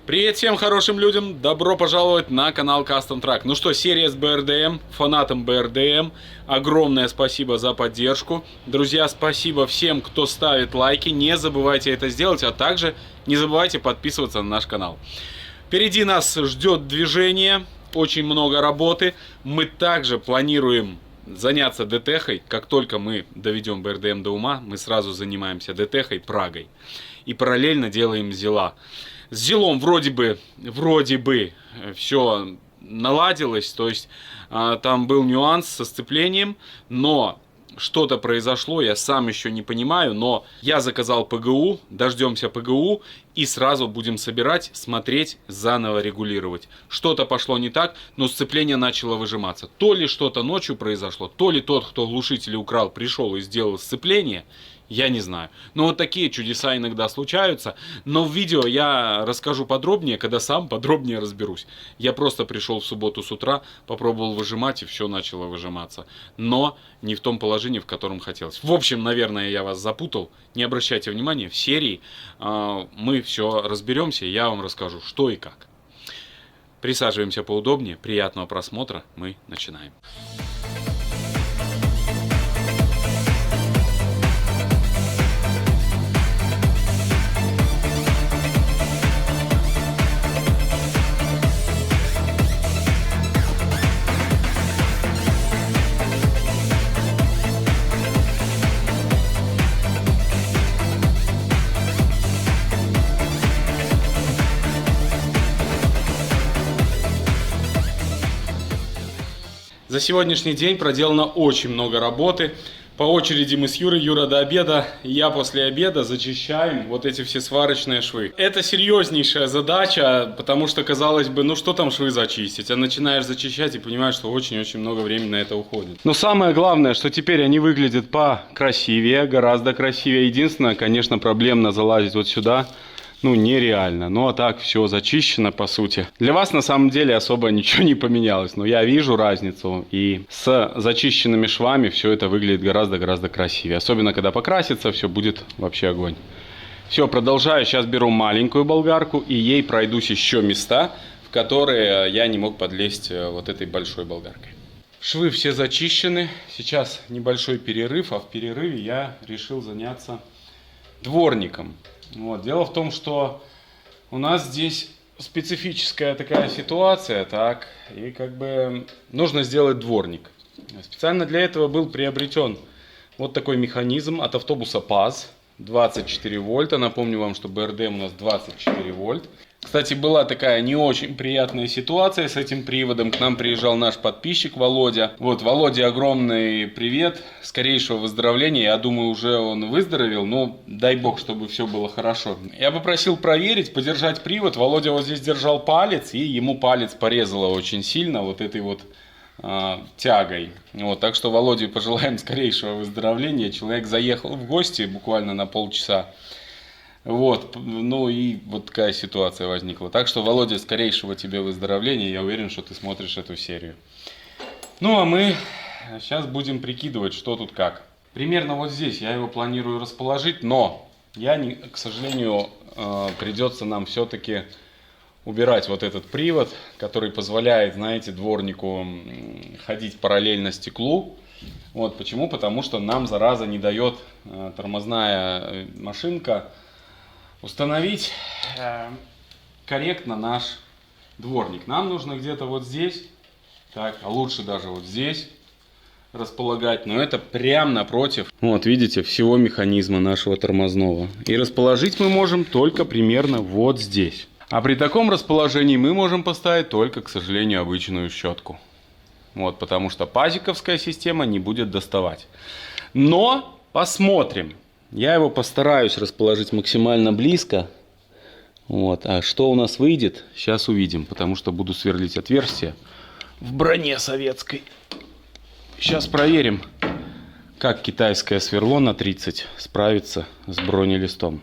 Привет всем хорошим людям, добро пожаловать на канал Custom Truck. Ну что, серия с БРДМ, фанатам БРДМ, огромное спасибо за поддержку. Друзья, спасибо всем, кто ставит лайки, не забывайте это сделать, а также не забывайте подписываться на наш канал. Впереди нас ждет движение, очень много работы. Мы также планируем заняться ДТХой. Как только мы доведем БРДМ до ума, мы сразу занимаемся ДТХой, Прагой. И параллельно делаем ЗИЛа. С ЗИЛом вроде бы все наладилось, то есть там был нюанс со сцеплением, но что-то произошло, я сам еще не понимаю, но я заказал ПГУ, дождемся ПГУ и сразу будем собирать, смотреть, заново регулировать. Что-то пошло не так, но сцепление начало выжиматься. То ли что-то ночью произошло, то ли тот, кто глушители украл, пришел и сделал сцепление. Я не знаю. Но вот такие чудеса иногда случаются. Но в видео я расскажу подробнее, когда сам подробнее разберусь. Я просто пришел в субботу с утра, попробовал выжимать, и все начало выжиматься. Но не в том положении, в котором хотелось. В общем, наверное, я вас запутал. Не обращайте внимания, в серии мы все разберемся, и я вам расскажу, что и как. Присаживаемся поудобнее. Приятного просмотра. Мы начинаем. За сегодняшний день проделано очень много работы. По очереди мы с Юрой, Юра до обеда, я после обеда зачищаем вот эти все сварочные швы. Это серьезнейшая задача, потому что, казалось бы, ну что там швы зачистить? А начинаешь зачищать и понимаешь, что очень-очень много времени на это уходит. Но самое главное, что теперь они выглядят покрасивее, гораздо красивее. Единственное, конечно, проблемно залазить вот сюда. Ну, нереально. Ну, а так все зачищено, по сути. Для вас, на самом деле, особо ничего не поменялось. Но я вижу разницу. И с зачищенными швами все это выглядит гораздо-гораздо красивее. Особенно, когда покрасится, все будет вообще огонь. Все, продолжаю. Сейчас беру маленькую болгарку. И ей пройдусь еще места, в которые я не мог подлезть вот этой большой болгаркой. Швы все зачищены. Сейчас небольшой перерыв. А в перерыве я решил заняться дворником. Вот. Дело в том, что у нас здесь специфическая такая ситуация, так, и как бы нужно сделать дворник. Специально для этого был приобретен вот такой механизм от автобуса ПАЗ, 24 вольта. Напомню вам, что БРДМ у нас 24 вольт. Кстати, была такая не очень приятная ситуация с этим приводом. К нам приезжал наш подписчик Володя. Вот, Володе огромный привет, скорейшего выздоровления. Я думаю, уже он выздоровел, но дай бог, чтобы все было хорошо. Я попросил проверить, подержать привод. Володя вот здесь держал палец, и ему палец порезало очень сильно вот этой вот тягой. Вот, так что Володе пожелаем скорейшего выздоровления. Человек заехал в гости буквально на полчаса. Вот, ну и вот такая ситуация возникла. Так что, Володя, скорейшего тебе выздоровления. Я уверен, что ты смотришь эту серию. Ну, а мы сейчас будем прикидывать, что тут как. Примерно вот здесь я его планирую расположить, но к сожалению, придется нам все-таки убирать вот этот привод, который позволяет, знаете, дворнику ходить параллельно стеклу. Вот почему? Потому что нам, зараза, не дает тормозная машинка установить корректно наш дворник. Нам нужно где-то вот здесь, так, а лучше даже вот здесь располагать, но это прямо напротив, вот видите, всего механизма нашего тормозного. И расположить мы можем только примерно вот здесь. А при таком расположении мы можем поставить только, к сожалению, обычную щетку. Вот, потому что пазиковская система не будет доставать. Но посмотрим. Я его постараюсь расположить максимально близко. Вот. А что у нас выйдет, сейчас увидим. Потому что буду сверлить отверстие в броне советской. Сейчас проверим, как китайское сверло на 30 справится с бронелистом.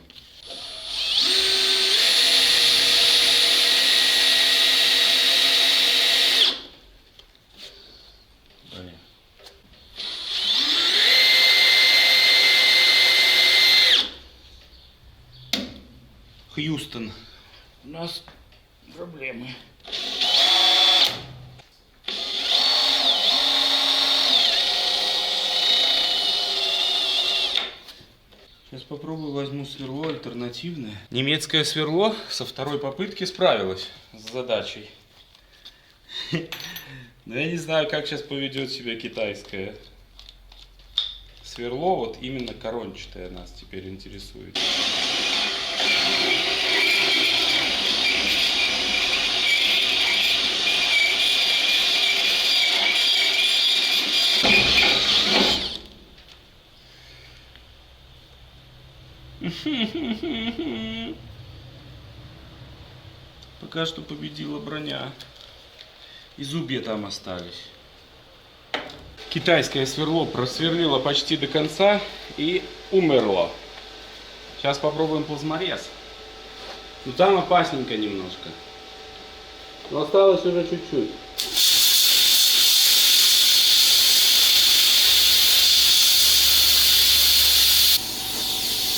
Хьюстон. У нас проблемы. Сейчас попробую, возьму сверло альтернативное. Немецкое сверло со второй попытки справилось с задачей. Но я не знаю, как сейчас поведет себя китайское сверло. Вот именно корончатое нас теперь интересует. Пока что победила броня. И зубья там остались. Китайское сверло просверлило почти до конца и умерло. Сейчас попробуем плазморез. Ну там опасненько немножко. Но осталось уже чуть-чуть.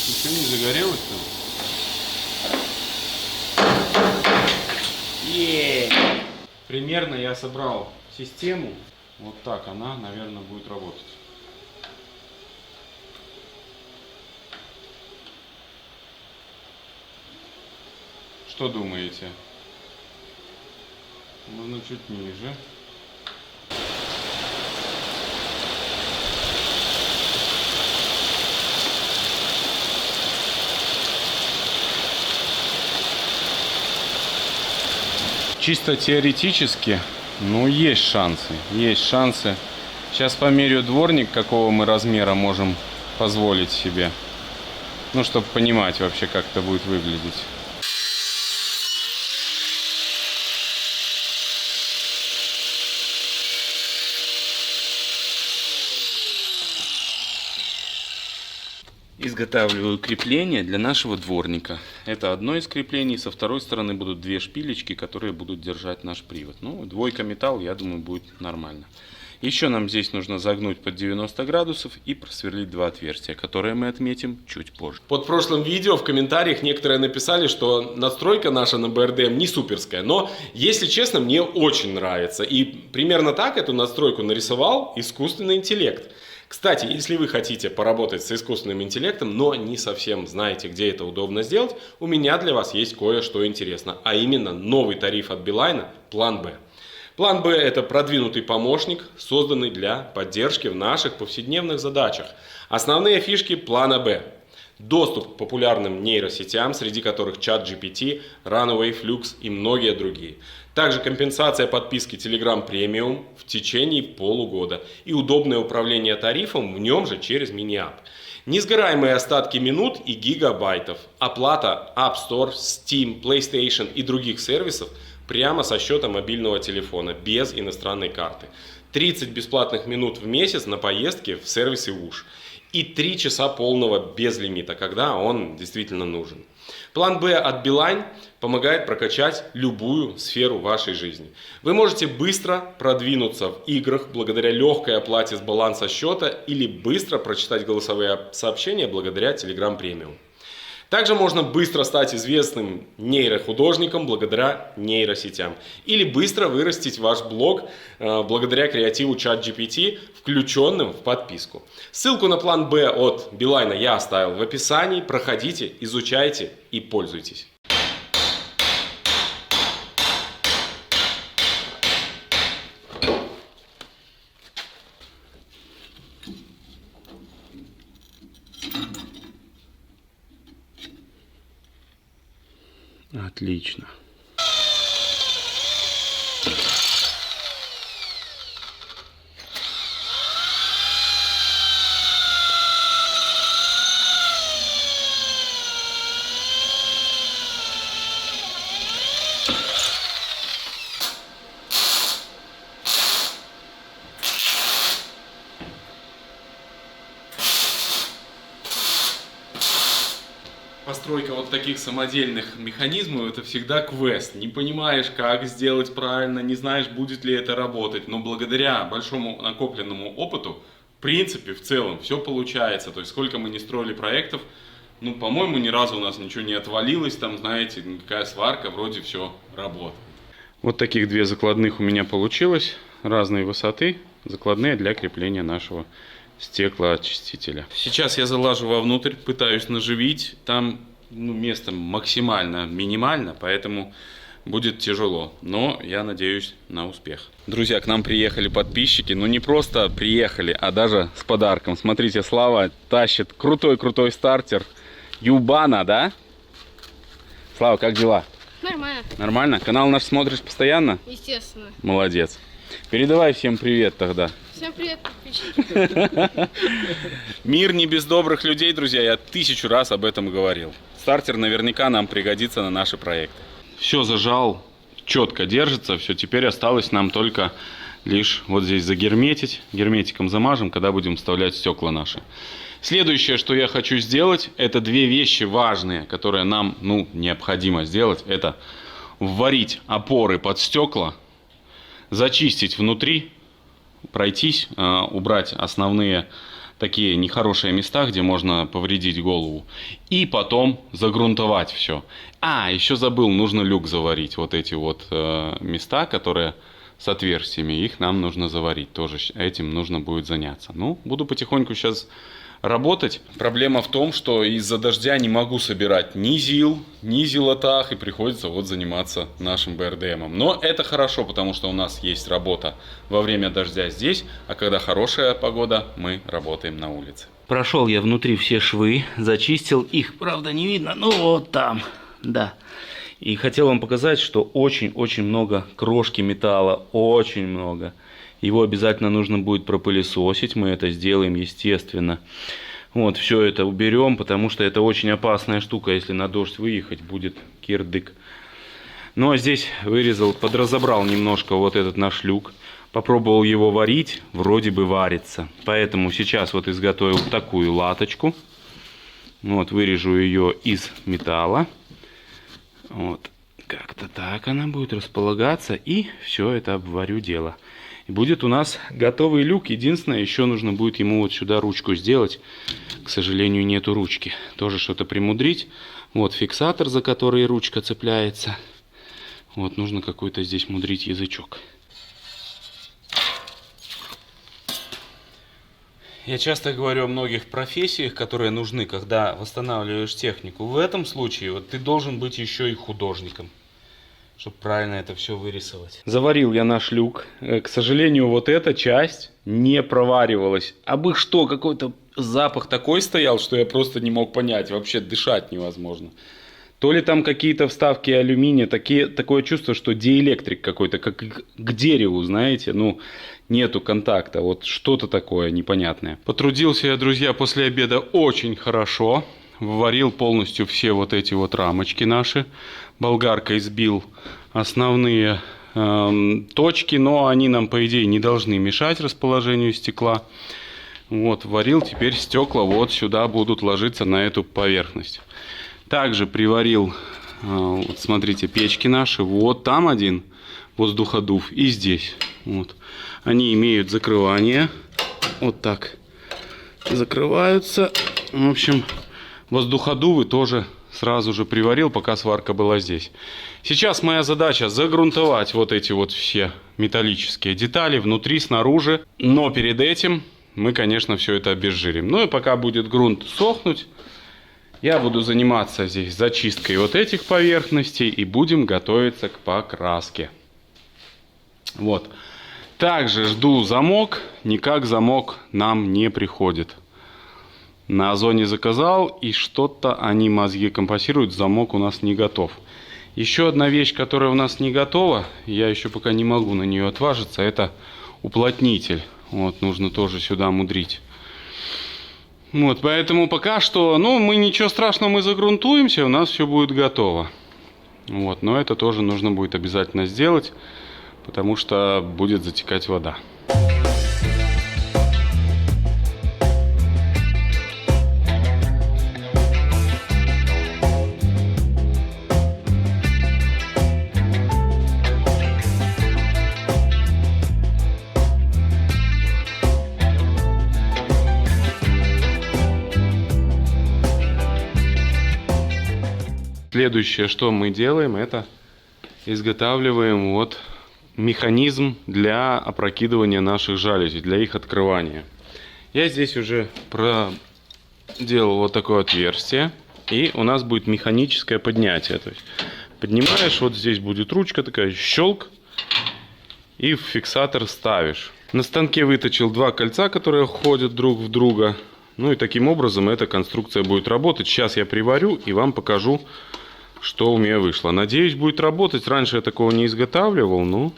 Ничего не загорелось там? Примерно я собрал систему. Вот так она, наверное, будет работать. Что думаете? Можно чуть ниже. Чисто теоретически, ну, есть шансы. Есть шансы. Сейчас померю дворник, какого мы размера можем позволить себе. Ну, чтобы понимать вообще, как это будет выглядеть. Изготавливаю крепление для нашего дворника. Это одно из креплений. Со второй стороны будут две шпилечки, которые будут держать наш привод. Ну, двойка металл, я думаю, будет нормально. Еще нам здесь нужно загнуть под 90 градусов и просверлить два отверстия, которые мы отметим чуть позже. Под прошлым видео в комментариях некоторые написали, что настройка наша на БРДМ не суперская. Но, если честно, мне очень нравится. И примерно так эту настройку нарисовал искусственный интеллект. Кстати, если вы хотите поработать с искусственным интеллектом, но не совсем знаете, где это удобно сделать, у меня для вас есть кое-что интересно, а именно новый тариф от Билайна План Б. План Б – это продвинутый помощник, созданный для поддержки в наших повседневных задачах. Основные фишки плана Б. Доступ к популярным нейросетям, среди которых ChatGPT, Runway, Flux и многие другие. Также компенсация подписки Telegram Premium в течение полугода и удобное управление тарифом в нем же через мини-ап. Несгораемые остатки минут и гигабайтов. Оплата App Store, Steam, PlayStation и других сервисов прямо со счета мобильного телефона, без иностранной карты. 30 бесплатных минут в месяц на поездки в сервисе УШ. И 3 часа полного безлимита, когда он действительно нужен. План Б от Билайн помогает прокачать любую сферу вашей жизни. Вы можете быстро продвинуться в играх благодаря легкой оплате с баланса счета или быстро прочитать голосовые сообщения благодаря Telegram Premium. Также можно быстро стать известным нейрохудожником благодаря нейросетям. Или быстро вырастить ваш блог благодаря креативу ChatGPT, включенным в подписку. Ссылку на план Б от Билайна я оставил в описании. Проходите, изучайте и пользуйтесь. Отлично. Постройка вот таких самодельных механизмов — это всегда квест. Не понимаешь, как сделать правильно, не знаешь, будет ли это работать. Но благодаря большому накопленному опыту, в принципе, в целом, все получается. То есть, сколько мы не строили проектов, Ну, по-моему, ни разу у нас ничего не отвалилось, там, знаете, никакая сварка, вроде все работает. Вот таких две закладных у меня получилось, разной высоты, закладные для крепления нашего стеклоочистителя. Сейчас я залажу вовнутрь, пытаюсь наживить, там место максимально минимально, поэтому будет тяжело, но я надеюсь на успех. Друзья, к нам приехали подписчики, ну не просто приехали, а даже с подарком. Смотрите, Слава тащит крутой-крутой стартер Юбана, да? Слава, как дела? Нормально. Нормально? Канал наш смотришь постоянно? Естественно. Молодец. Передавай всем привет тогда. Всем привет, подписчики. Мир не без добрых людей, друзья, я 1000 раз об этом говорил. Стартер наверняка нам пригодится на наши проекты. Все зажал, четко держится, все, теперь осталось нам только лишь вот здесь загерметить, герметиком замажем, когда будем вставлять стекла наши. Следующее, что я хочу сделать, это две вещи важные, которые нам, необходимо сделать. Это вварить опоры под стекла, зачистить внутри, пройтись, убрать основные такие нехорошие места, где можно повредить голову. И потом загрунтовать все. Еще забыл, нужно люк заварить. Вот эти вот места, которые с отверстиями, их нам нужно заварить. Тоже этим нужно будет заняться. Буду потихоньку сейчас работать. Проблема в том, что из-за дождя не могу собирать ни ЗИЛ, ни зилотах, и приходится вот заниматься нашим БРДМом. Но это хорошо, потому что у нас есть работа во время дождя здесь, а когда хорошая погода, мы работаем на улице. Прошел я внутри все швы, зачистил их, правда не видно, вот там, да. И хотел вам показать, что очень-очень много крошки металла, очень много. Его обязательно нужно будет пропылесосить, мы это сделаем, естественно. Вот, все это уберем, потому что это очень опасная штука, если на дождь выехать, будет кирдык. Ну, а здесь вырезал, подразобрал немножко вот этот наш люк. Попробовал его варить, вроде бы варится. Поэтому сейчас вот изготовил такую латочку. Вот, вырежу ее из металла. Вот, как-то так она будет располагаться, и все это обварю дело. И будет у нас готовый люк. Единственное, еще нужно будет ему вот сюда ручку сделать. К сожалению, нету ручки. Тоже что-то примудрить. Вот фиксатор, за который ручка цепляется. Вот нужно какой-то здесь мудрить язычок. Я часто говорю о многих профессиях, которые нужны, когда восстанавливаешь технику. В этом случае вот ты должен быть еще и художником, чтобы правильно это все вырисовать. Заварил я наш люк. К сожалению, вот эта часть не проваривалась. Абы что, какой-то запах такой стоял, что я просто не мог понять. Вообще дышать невозможно. То ли там какие-то вставки алюминия, такое чувство, что диэлектрик какой-то, как к дереву, знаете, нету контакта, вот что-то такое непонятное. Потрудился я, друзья, после обеда очень хорошо. Вварил полностью все вот эти вот рамочки наши. Болгаркой сбил основные точки, но они нам, по идее, не должны мешать расположению стекла. Вот, варил, теперь стекла вот сюда будут ложиться на эту поверхность. Также приварил, вот смотрите, печки наши. Вот там один воздуходув и здесь. Вот. Они имеют закрывание. Вот так закрываются. В общем, воздуходувы тоже сразу же приварил, пока сварка была здесь. Сейчас моя задача загрунтовать вот эти вот все металлические детали внутри, снаружи. Но перед этим мы, конечно, все это обезжирим. Ну и пока будет грунт сохнуть, я буду заниматься здесь зачисткой вот этих поверхностей и будем готовиться к покраске. Вот. Также жду замок. Никак замок нам не приходит. На Озоне заказал, и что-то они мозги компасируют, замок у нас не готов. Еще одна вещь, которая у нас не готова, я еще пока не могу на нее отважиться, это уплотнитель. Вот, нужно тоже сюда мудрить. Вот, поэтому пока что, мы ничего страшного, мы загрунтуемся, у нас все будет готово. Вот, но это тоже нужно будет обязательно сделать, потому что будет затекать вода. следующее, что мы делаем, это изготавливаем вот механизм для опрокидывания наших жалюзей, для их открывания. Я здесь уже проделал вот такое отверстие, и у нас будет механическое поднятие. То есть поднимаешь, вот здесь будет ручка такая, щелк, и в фиксатор ставишь. На станке выточил два кольца, которые входят друг в друга. Ну и таким образом эта конструкция будет работать. Сейчас я приварю и вам покажу, что у меня вышло. Надеюсь, будет работать. Раньше я такого не изготавливал, но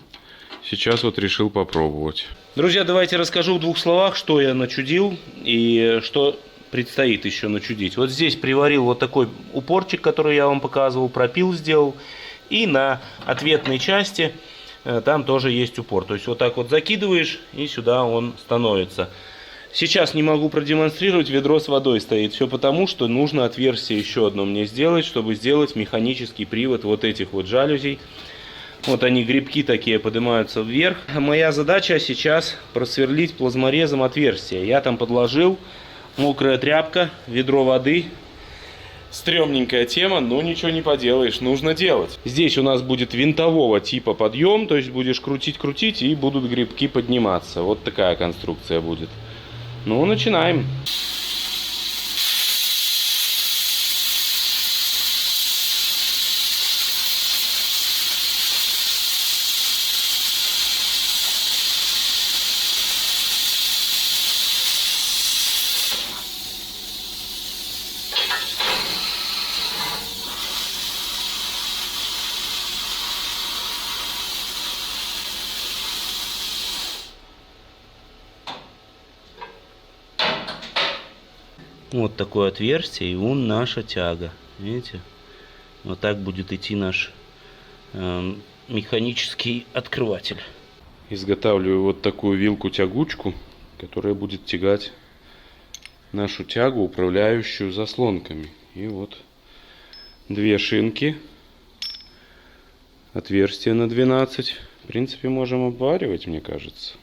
сейчас вот решил попробовать. Друзья, давайте расскажу в двух словах, что я начудил и что предстоит еще начудить. Вот здесь приварил вот такой упорчик, который я вам показывал, пропил сделал. И на ответной части там тоже есть упор. То есть вот так вот закидываешь, и сюда он становится. Сейчас не могу продемонстрировать, ведро с водой стоит. Все потому, что нужно отверстие еще одно мне сделать, чтобы сделать механический привод вот этих вот жалюзей. Вот они, грибки такие, поднимаются вверх. Моя задача сейчас просверлить плазморезом отверстие. Я там подложил, мокрая тряпка, ведро воды. Стрёмненькая тема, но ничего не поделаешь, нужно делать. Здесь у нас будет винтового типа подъем, то есть будешь крутить, и будут грибки подниматься. Вот такая конструкция будет. Ну, начинаем. Вот такое отверстие, и вон наша тяга. Видите? Вот так будет идти наш механический открыватель. Изготавливаю вот такую вилку-тягучку, которая будет тягать нашу тягу, управляющую заслонками. И вот две шинки, отверстие на 12. В принципе, можем обваривать, мне кажется.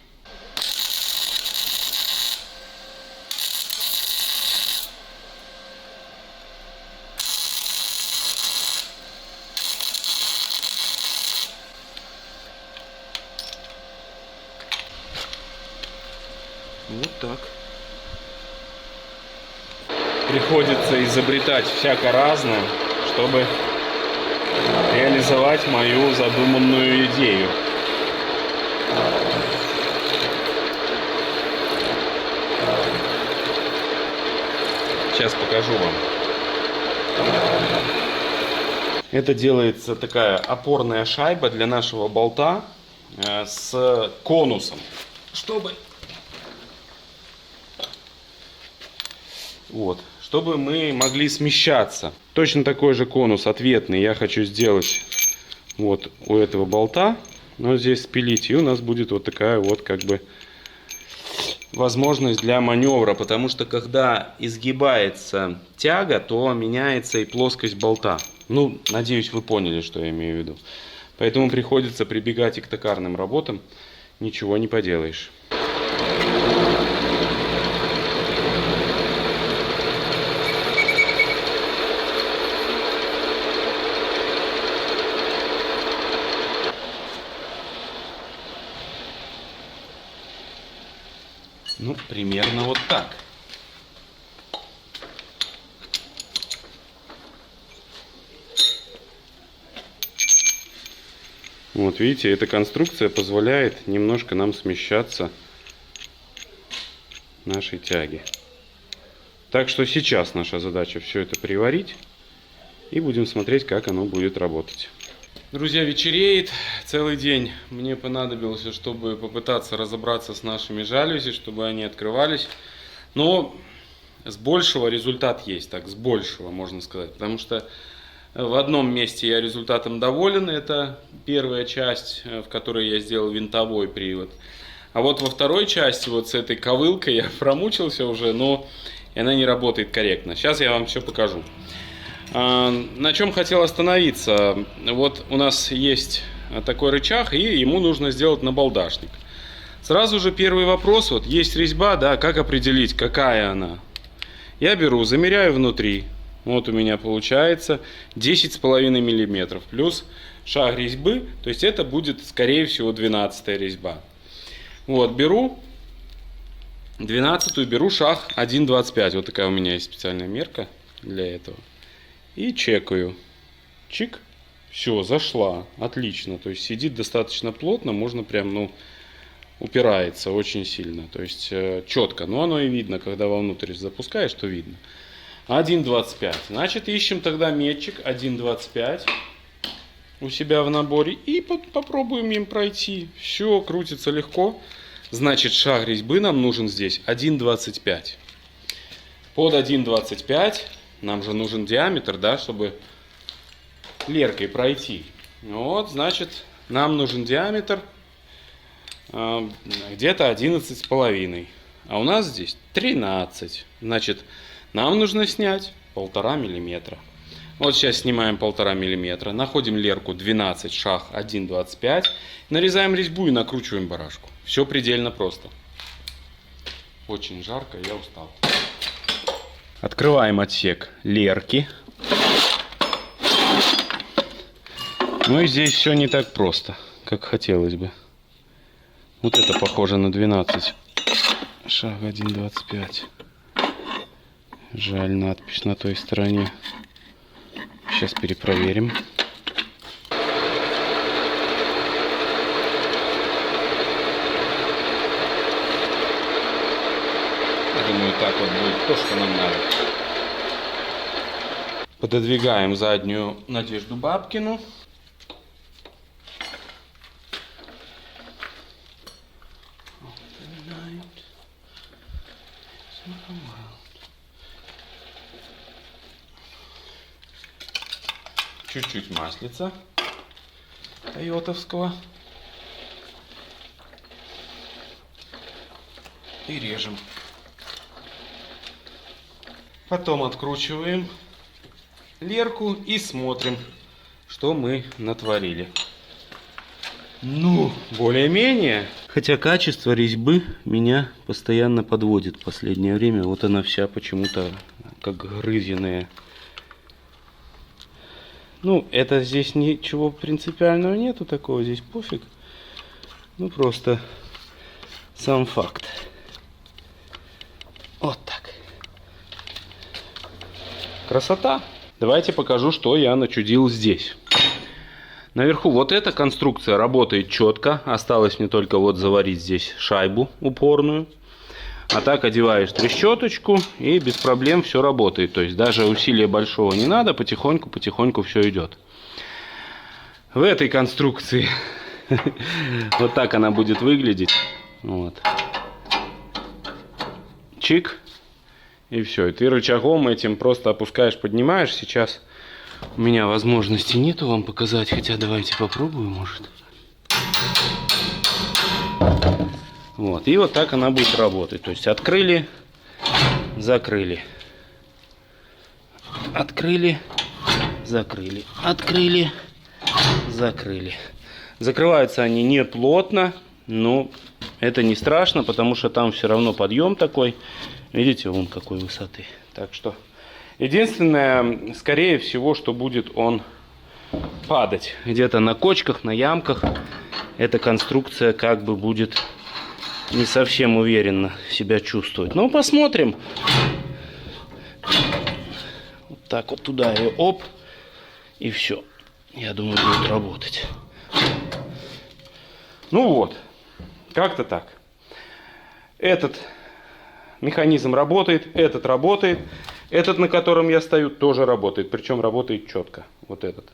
Вот так. Приходится изобретать всяко разное, чтобы реализовать мою задуманную идею. Сейчас покажу вам. Это делается такая опорная шайба для нашего болта с конусом, чтобы мы могли смещаться. Точно такой же конус ответный я хочу сделать вот у этого болта. Но здесь спилить, и у нас будет вот такая вот как бы возможность для маневра. Потому что когда изгибается тяга, то меняется и плоскость болта. Ну, надеюсь, вы поняли, что я имею в виду. Поэтому приходится прибегать и к токарным работам. Ничего не поделаешь. Ну, примерно вот так. Вот видите, эта конструкция позволяет немножко нам смещаться нашей тяги. Так что сейчас наша задача все это приварить. И будем смотреть, как оно будет работать. Друзья, вечереет. Целый день мне понадобился, чтобы попытаться разобраться с нашими жалюзи, чтобы они открывались. Но с большего результат есть, так, с большего можно сказать. Потому что в одном месте я результатом доволен. Это первая часть, в которой я сделал винтовой привод. А вот во второй части, вот с этой ковылкой, я промучился уже, но она не работает корректно. Сейчас я вам все покажу. На чем хотел остановиться. Вот у нас есть такой рычаг, и ему нужно сделать набалдашник. Сразу же первый вопрос. Вот есть резьба, да, как определить, какая она? Я беру, замеряю внутри. Вот у меня получается 10,5 миллиметров. Плюс шаг резьбы. То есть это будет, скорее всего, 12-я резьба. Вот, беру 12-ю, беру шаг 1,25. Вот такая у меня есть специальная мерка для этого. И чекаю. Чик. Все, зашла. Отлично. То есть сидит достаточно плотно. Можно прям, ну, упирается очень сильно. То есть четко. Но оно и видно, когда вовнутрь запускаешь, то видно. 1,25. Значит, ищем тогда метчик 1,25 у себя в наборе. И попробуем им пройти. Все, крутится легко. Значит, шаг резьбы нам нужен здесь 1,25. Под 1,25 нам же нужен диаметр, да, чтобы леркой пройти. Вот, значит, нам нужен диаметр где-то 11,5. А у нас здесь 13. Значит, нам нужно снять 1,5 миллиметра. Вот сейчас снимаем 1,5 миллиметра. Находим лерку 12, шаг 1,25. Нарезаем резьбу и накручиваем барашку. Все предельно просто. Очень жарко, я устал. Открываем отсек лерки. Ну и здесь все не так просто, как хотелось бы. Вот это похоже на 12. Шаг 1,25. Жаль, надпись на той стороне. Сейчас перепроверим. Думаю, так вот будет то, что нам надо. Пододвигаем заднюю Надежду Бабкину. Чуть-чуть маслица тойотовского. И режем. Потом откручиваем лерку и смотрим, что мы натворили. Ну, более-менее. Хотя качество резьбы меня постоянно подводит в последнее время. Вот она вся почему-то как грызиная. Ну, это здесь ничего принципиального нету такого. Здесь пофиг. Ну, просто сам факт. Вот так. Красота. Давайте покажу, что я начудил здесь. Наверху вот эта конструкция работает четко. Осталось мне только вот заварить здесь шайбу упорную. А так одеваешь трещоточку и без проблем все работает. То есть даже усилия большого не надо. Потихоньку все идет. В этой конструкции вот так она будет выглядеть. Вот. Чик. И все. И ты рычагом этим просто опускаешь, поднимаешь. Сейчас у меня возможности нету вам показать. Хотя давайте попробую, может. Вот. И вот так она будет работать. То есть открыли, закрыли. Открыли, закрыли. Открыли, закрыли. Закрываются они не плотно. Но это не страшно, потому что там все равно подъем такой. Видите, вон какой высоты. Так что единственное, скорее всего, что будет он падать. Где-то на кочках, на ямках. Эта конструкция как бы будет не совсем уверенно себя чувствовать. Ну, посмотрим. Вот так вот туда и оп. И все. Я думаю, будет работать. Ну вот. Как-то так. Этот механизм работает, этот работает. Этот, на котором я стою, тоже работает. Причем работает четко. Вот этот.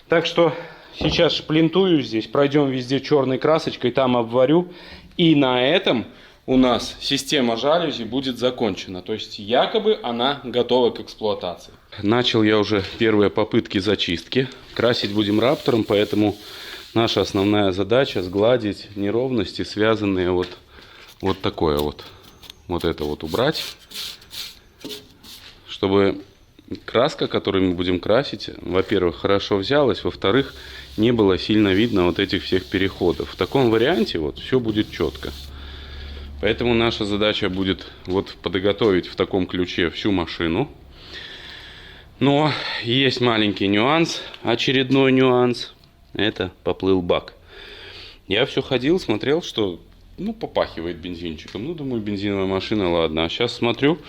Так что сейчас шплинтую здесь. Пройдем везде черной красочкой. Там обварю. И на этом у нас система жалюзи будет закончена. То есть якобы она готова к эксплуатации. Начал я уже первые попытки зачистки. Красить будем раптором, поэтому наша основная задача сгладить неровности, связанные вот такое вот. Вот это вот убрать. Чтобы краска, которую мы будем красить, во-первых, хорошо взялась, во-вторых, не было сильно видно вот этих всех переходов. В таком варианте вот все будет четко. Поэтому наша задача будет вот подготовить в таком ключе всю машину. Но есть маленький нюанс, очередной нюанс. Это поплыл бак. Я все ходил, смотрел, что, ну, попахивает бензинчиком. Ну, думаю, бензиновая машина, ладно. А сейчас смотрю,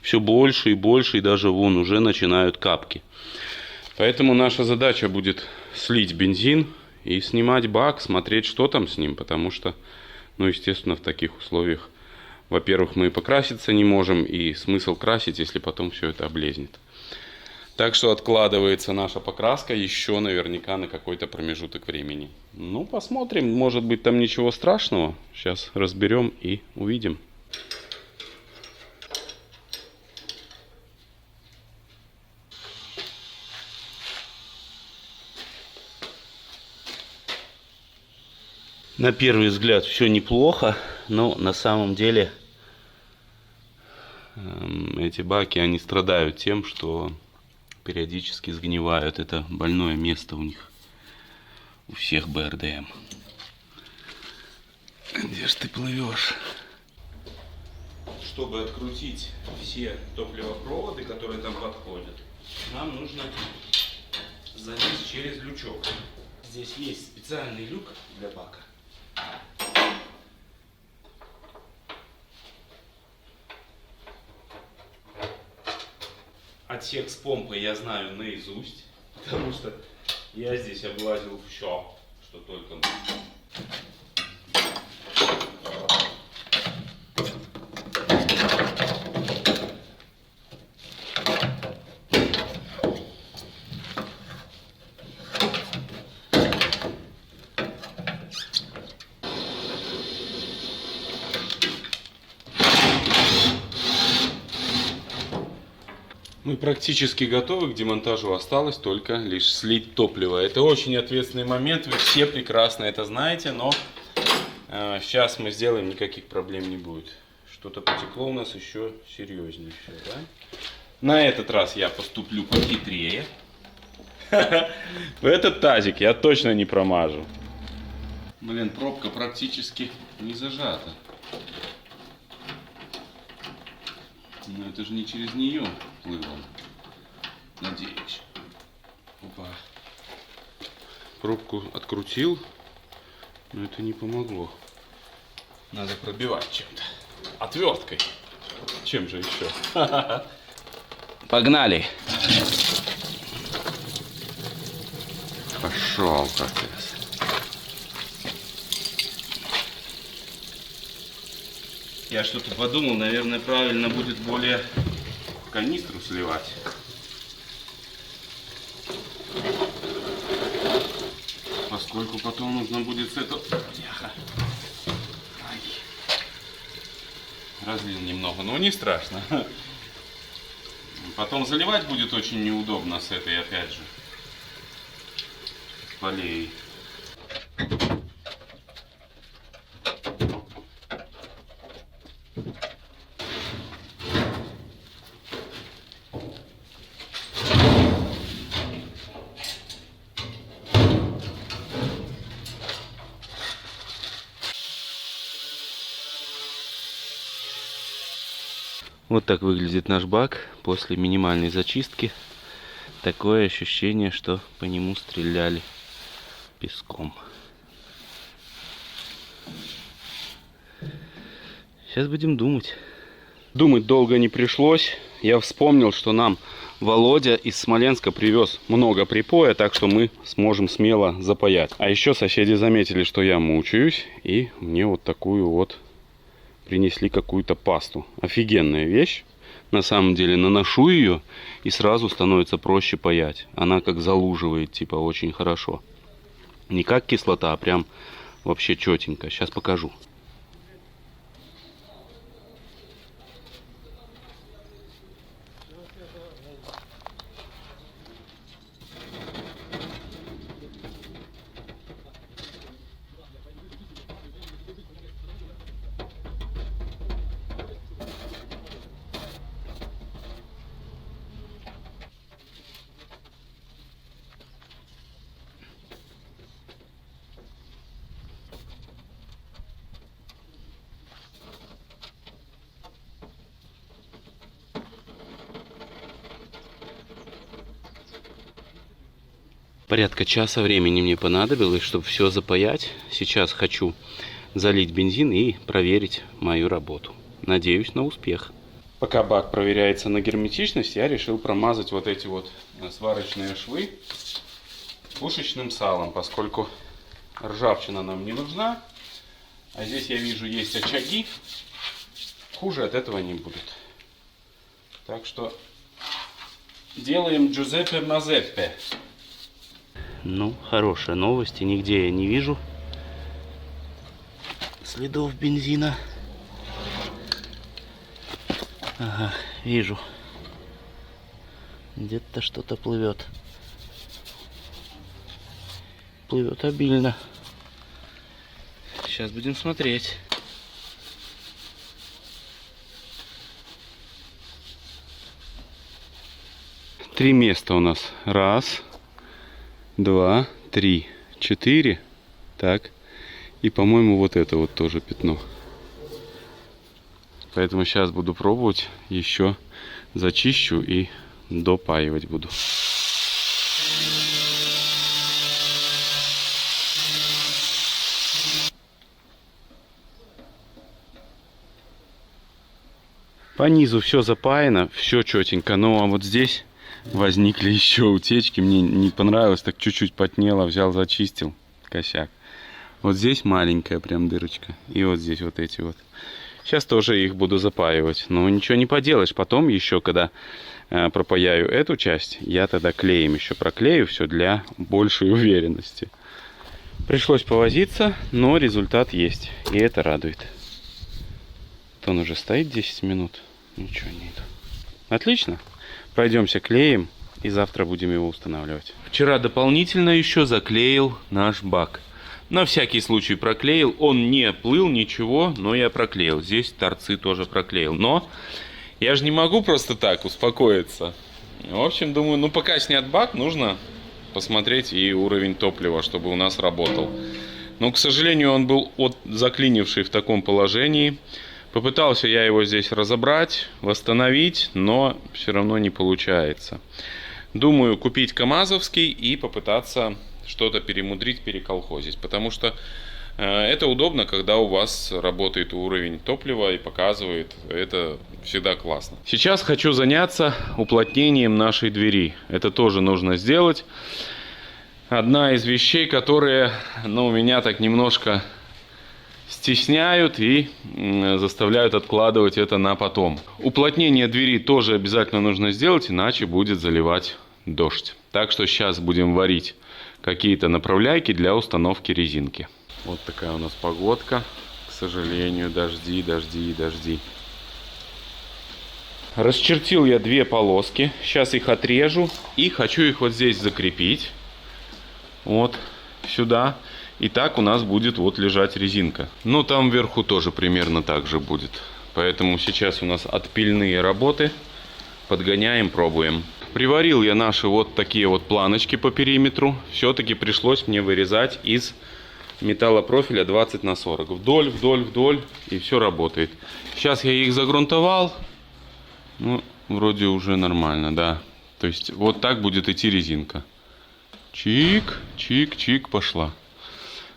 все больше и больше, и даже вон уже начинают капки. Поэтому наша задача будет слить бензин и снимать бак, смотреть, что там с ним. Потому что, ну, естественно, в таких условиях, во-первых, мы покраситься не можем, и смысл красить, если потом все это облезнет. Так что откладывается наша покраска еще наверняка на какой-то промежуток времени. Ну, посмотрим, может быть там ничего страшного. Сейчас разберем и увидим. На первый взгляд все неплохо, но на самом деле эти баки, они страдают тем, что периодически сгнивают. Это больное место у них, у всех БРДМ. Где ж ты плывешь? Чтобы открутить все топливопроводы, которые там подходят, нам нужно залезть через лючок. Здесь есть специальный люк для бака. Отсек с помпой я знаю наизусть, потому что я здесь облазил все, что только можно. Мы практически готовы к демонтажу, осталось только лишь слить топливо. Это очень ответственный момент, вы все прекрасно это знаете, но сейчас мы сделаем, никаких проблем не будет. Что-то потекло у нас еще серьезнее. Все, да? На этот раз я поступлю похитрее. В этот тазик я точно не промажу. Блин, пробка практически не зажата. Но это же не через нее плыл он. Надеюсь. Опа. Пробку открутил, но это не помогло. Надо пробивать чем-то. Отверткой. Чем же еще? Погнали. Пошел процесс. Я что-то подумал, наверное, правильно будет более в канистру сливать. Поскольку потом нужно будет с этого... Разлил немного, но не страшно. Потом заливать будет очень неудобно с этой, опять же, полей. Вот так выглядит наш бак после минимальной зачистки. Такое ощущение, что по нему стреляли песком. Сейчас будем думать. Думать долго не пришлось. Я вспомнил, что нам Володя из Смоленска привез много припоя, так что мы сможем смело запаять. А еще соседи заметили, что я мучаюсь, и мне вот такую вот принесли какую-то пасту. Офигенная вещь. На самом деле наношу ее, и сразу становится проще паять. Она как залуживает, типа, очень хорошо. Не как кислота, а прям вообще четенько. Сейчас покажу. Порядка часа времени мне понадобилось, чтобы все запаять. Сейчас хочу залить бензин и проверить мою работу. Надеюсь на успех. Пока бак проверяется на герметичность, я решил промазать вот эти вот сварочные швы пушечным салом, поскольку ржавчина нам не нужна. А здесь я вижу есть очаги. Хуже от этого не будет. Так что делаем Джузеппе Мазеппе. Ну, хорошая новость, и нигде я не вижу следов бензина. Ага, вижу. Где-то что-то плывет. Плывет обильно. Сейчас будем смотреть. Три места у нас. Раз, два, три, четыре. Так. И, по-моему, вот это вот тоже пятно. Поэтому сейчас буду пробовать. Еще зачищу и допаивать буду. По низу все запаяно, все четенько. Но вот здесь возникли еще утечки. Мне не понравилось, так чуть-чуть потнело. Взял, зачистил. Косяк. Вот здесь маленькая прям дырочка. И вот здесь вот эти вот. Сейчас тоже их буду запаивать. Но ничего не поделаешь. Потом еще, когда пропаяю эту часть, я тогда клеем еще проклею все для большей уверенности. Пришлось повозиться, но результат есть. И это радует. Он уже стоит 10 минут. Ничего нет. Отлично. Пройдемся клеем. И завтра будем его устанавливать. Вчера дополнительно еще заклеил наш бак. На всякий случай проклеил. Он не плыл, ничего, но я проклеил. Здесь торцы тоже проклеил. Но я же не могу просто так успокоиться. В общем, думаю, ну пока снят бак, нужно посмотреть и уровень топлива, чтобы у нас работал. Но, к сожалению, он был заклинивший в таком положении. Попытался я его здесь разобрать, восстановить, но все равно не получается. Думаю, купить КАМАЗовский и попытаться что-то перемудрить, переколхозить. Потому что это удобно, когда у вас работает уровень топлива и показывает. Это всегда классно. Сейчас хочу заняться уплотнением нашей двери. Это тоже нужно сделать. Одна из вещей, которые, ну, меня так немножко стесняют и заставляют откладывать это на потом. Уплотнение двери тоже обязательно нужно сделать, иначе будет заливать дождь. Так что сейчас будем варить какие-то направляйки для установки резинки. Вот такая у нас погодка. К сожалению, дожди, дожди, дожди. Расчертил я две полоски. Сейчас их отрежу и хочу их вот здесь закрепить. Вот сюда. И так у нас будет вот лежать резинка. Но там вверху тоже примерно так же будет. Поэтому сейчас у нас отпильные работы. Подгоняем, пробуем. Приварил я наши вот такие вот планочки по периметру. Все-таки пришлось мне вырезать из металлопрофиля 20 на 40. Вдоль, вдоль, вдоль. И все работает. Сейчас я их загрунтовал. Ну, вроде уже нормально, да. То есть вот так будет идти резинка. Чик, чик, чик, пошла.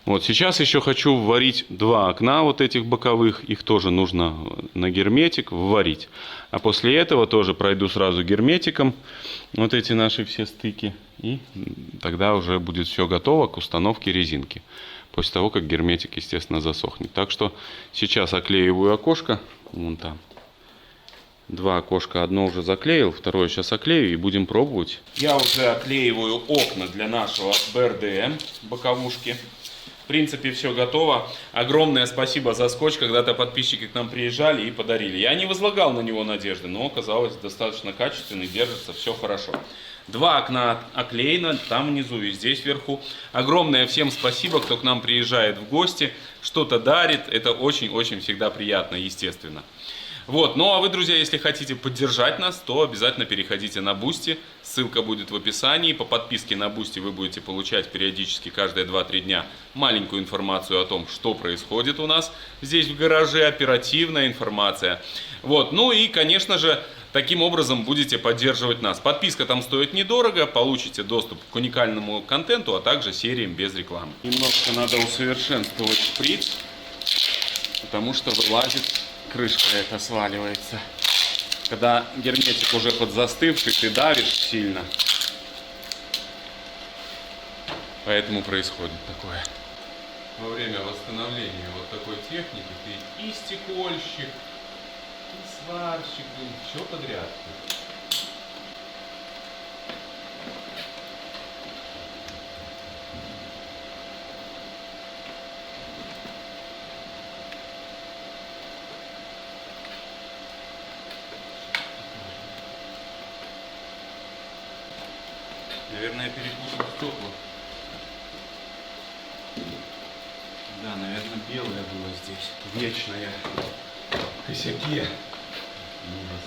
Вот сейчас еще хочу вварить два окна вот этих боковых. Их тоже нужно на герметик вварить. А после этого тоже пройду сразу герметиком вот эти наши все стыки. И тогда уже будет все готово к установке резинки. После того, как герметик, естественно, засохнет. Так что сейчас оклеиваю окошко. Вон там. Два окошка. Одно уже заклеил, второе сейчас оклею и будем пробовать. Я уже оклеиваю окна для нашего БРДМ боковушки. В принципе, все готово. Огромное спасибо за скотч. Когда-то подписчики к нам приезжали и подарили. Я не возлагал на него надежды, но оказалось достаточно качественный, держится, все хорошо. Два окна оклеено, там внизу и здесь вверху. Огромное всем спасибо, кто к нам приезжает в гости, что-то дарит. Это очень-очень всегда приятно, естественно. Вот, ну а вы, друзья, если хотите поддержать нас, то обязательно переходите на Boosty. Ссылка будет в описании. По подписке на Boosty вы будете получать периодически каждые 2-3 дня маленькую информацию о том, что происходит у нас здесь в гараже, оперативная информация. Вот, ну и, конечно же, Таким образом будете поддерживать нас. Подписка там стоит недорого, получите доступ к уникальному контенту, а также сериям без рекламы. Немножко надо усовершенствовать шприц, потому что вылазит, крышка эта сваливается. Когда герметик уже подзастывший, ты давишь сильно. Поэтому происходит такое. Во время восстановления вот такой техники ты и стекольщик, и сварщик, все подряд. Наверное, я перепутал стекла. Да, наверное, белое было здесь. Вечное. Косяки. Ужас.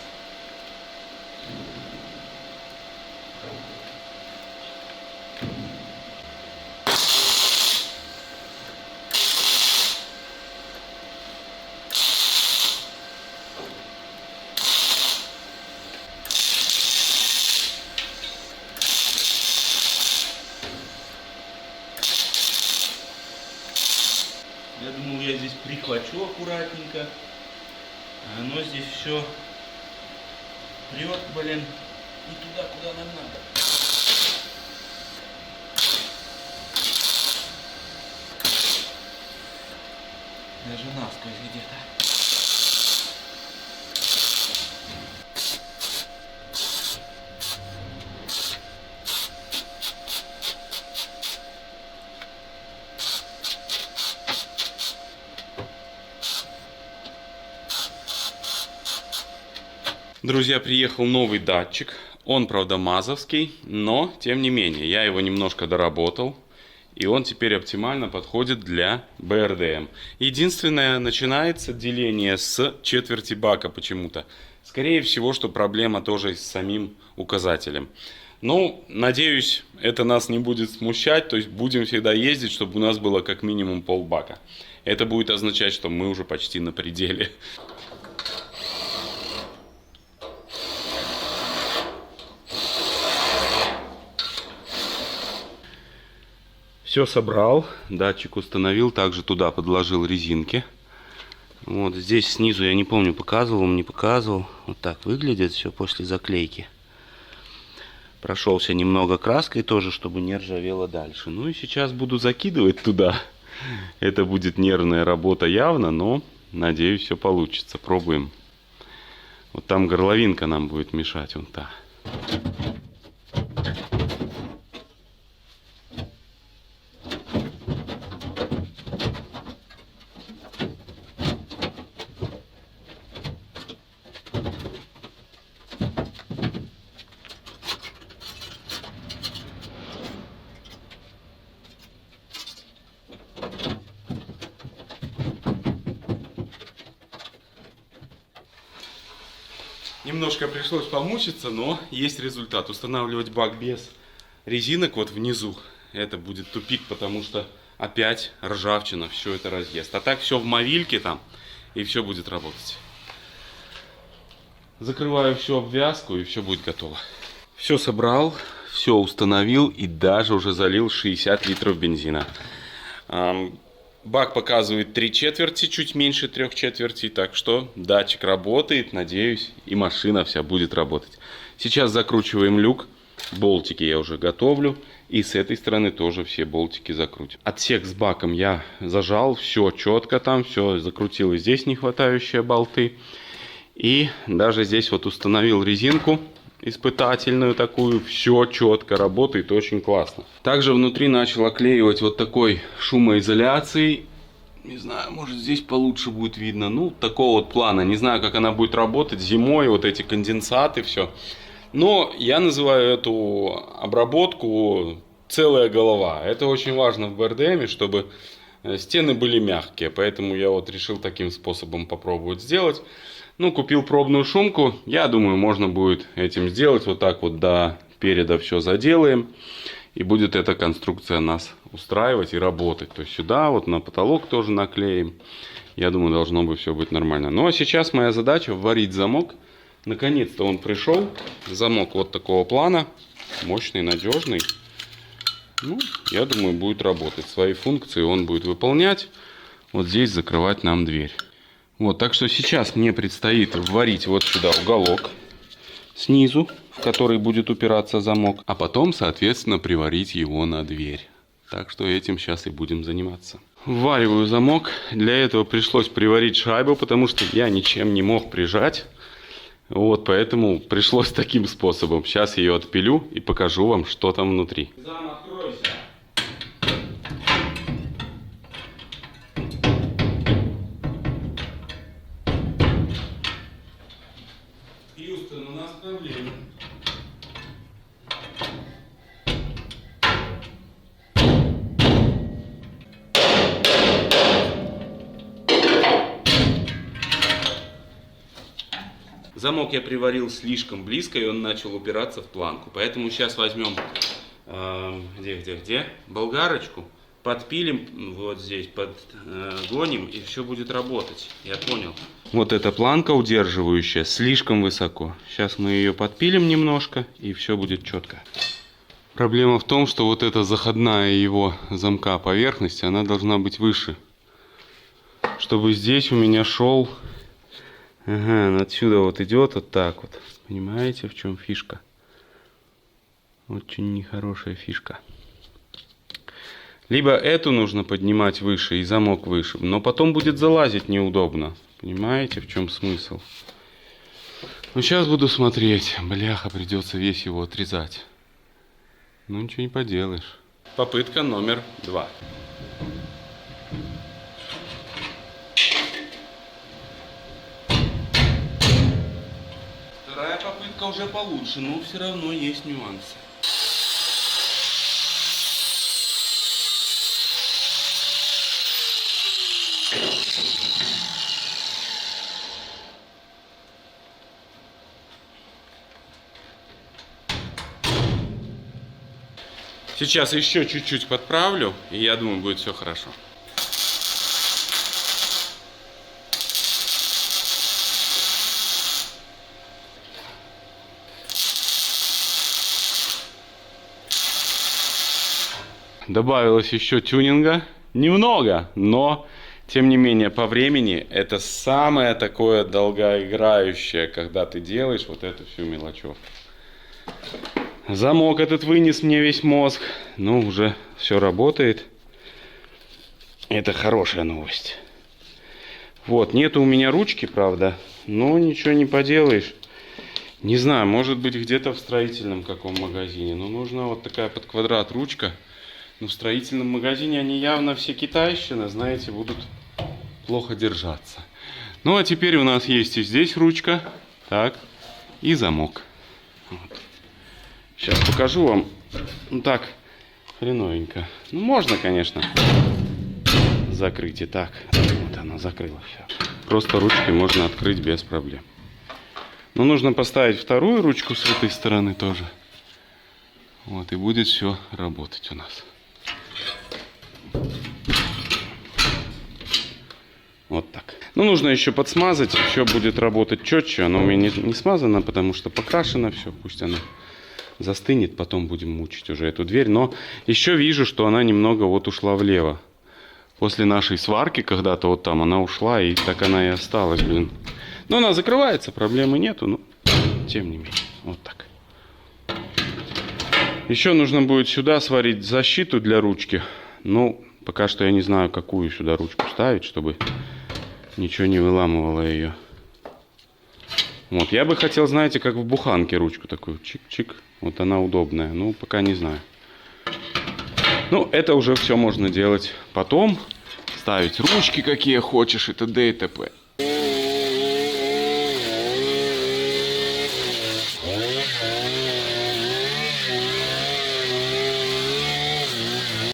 Я думал, я здесь прихвачу аккуратненько, а оно здесь все прет, блин, не туда, куда нам надо. Даже насквозь где-то. Друзья, приехал новый датчик. Он, правда, мазовский, но, тем не менее, я его немножко доработал. И он теперь оптимально подходит для БРДМ. Единственное, начинается деление с четверти бака почему-то. Скорее всего, что проблема тоже с самим указателем. Ну, надеюсь, это нас не будет смущать. То есть будем всегда ездить, чтобы у нас было как минимум полбака. Это будет означать, что мы уже почти на пределе. Все собрал, датчик установил, также туда подложил резинки. Вот здесь снизу, я не помню, показывал, не показывал. Вот так выглядит все после заклейки. Прошелся немного краской тоже, чтобы не ржавело дальше. Ну и сейчас буду закидывать туда. Это будет нервная работа явно, но надеюсь, все получится. Пробуем. Вот там горловинка нам будет мешать, вон та. Немножко пришлось помучиться, но есть результат. Устанавливать бак без резинок вот внизу, это будет тупик, потому что опять ржавчина, все это разъест. А так все в мовильке там, и все будет работать. Закрываю всю обвязку, и все будет готово. Все собрал, все установил и даже уже залил 60 литров бензина. Бак показывает 3/4, чуть меньше 3/4, так что датчик работает, надеюсь, и машина вся будет работать. Сейчас закручиваем люк, болтики я уже готовлю, и с этой стороны тоже все болтики закрутим. Отсек с баком я зажал, все четко там, все закрутил, и здесь не хватающие болты. И даже здесь вот установил резинку испытательную такую, все четко работает, очень классно. Также внутри начал оклеивать вот такой шумоизоляцией. Не знаю, может здесь получше будет видно. Ну, такого вот плана. Не знаю, как она будет работать зимой, вот эти конденсаты, все. Но я называю эту обработку целая голова. Это очень важно в БРДМе, чтобы стены были мягкие. Поэтому я вот решил таким способом попробовать сделать. Ну, купил пробную шумку. Я думаю, можно будет этим сделать. Вот так вот до переда все заделаем. И будет эта конструкция нас устраивать и работать. То есть сюда вот на потолок тоже наклеим. Я думаю, должно бы все быть нормально. Ну, а сейчас моя задача варить замок Наконец-то он пришел. Замок вот такого плана. Мощный, надежный. Ну, я думаю, будет работать. Свои функции он будет выполнять. Вот здесь закрывать нам дверь. Вот, так что сейчас мне предстоит вварить вот сюда уголок снизу, в который будет упираться замок. А потом, соответственно, приварить его на дверь. Так что этим сейчас и будем заниматься. Ввариваю замок. Для этого пришлось приварить шайбу, потому что я ничем не мог прижать. Вот, поэтому пришлось таким способом. Сейчас ее отпилю и покажу вам, что там внутри. Зам, откройся. Хьюстон, у нас проблемы. Замок я приварил слишком близко, и он начал упираться в планку. Поэтому сейчас возьмем болгарочку, подпилим вот здесь, подгоним, и все будет работать. Я понял. Вот эта планка удерживающая слишком высоко. Сейчас мы ее подпилим немножко, и все будет четко. Проблема в том, что вот эта заходная его замка поверхность, она должна быть выше. Чтобы здесь у меня шел... Ага, отсюда вот идет вот так вот. Понимаете, в чем фишка? Очень нехорошая фишка. Либо эту нужно поднимать выше и замок выше, но потом будет залазить неудобно. Понимаете, в чем смысл? Ну, сейчас буду смотреть. Бляха, придется весь его отрезать. Ну, ничего не поделаешь. Попытка номер 2. Вторая попытка уже получше, но все равно есть нюансы. Сейчас еще чуть-чуть подправлю, и я думаю, будет все хорошо. Добавилось еще тюнинга. Немного, но тем не менее по времени это самое такое долгоиграющее, когда ты делаешь вот эту всю мелочевку. Замок этот вынес мне весь мозг. Ну, уже все работает. Это хорошая новость. Вот, нету у меня ручки, правда. Но ничего не поделаешь. Не знаю, может быть где-то в строительном каком магазине. Но нужна вот такая под квадрат ручка. Но в строительном магазине они явно все китайщина, знаете, будут плохо держаться. Ну, а теперь у нас есть и здесь ручка. Так, и замок. Вот. Сейчас покажу вам. Ну так, хреновенько. Ну, можно, конечно, закрыть и так. Вот она закрыла все. Просто ручкой можно открыть без проблем. Но нужно поставить вторую ручку с этой стороны тоже. Вот, и будет все работать у нас. Вот так. Ну, нужно еще подсмазать, все будет работать четче. Оно у меня не смазано, потому что покрашено все. Пусть оно застынет, потом будем мучить уже эту дверь. Но еще вижу, что она немного вот ушла влево. После нашей сварки когда-то вот там она ушла, и так она и осталась, блин. Но она закрывается, проблемы нету, но тем не менее. Вот так. Еще нужно будет сюда сварить защиту для ручки. Ну, пока что я не знаю, какую сюда ручку ставить, чтобы ничего не выламывало ее. Вот, я бы хотел, знаете, как в буханке ручку такую, чик-чик. Вот она удобная, ну, пока не знаю. Ну, это уже все можно делать потом. Ставить ручки, какие хочешь, и т.д. и т.п.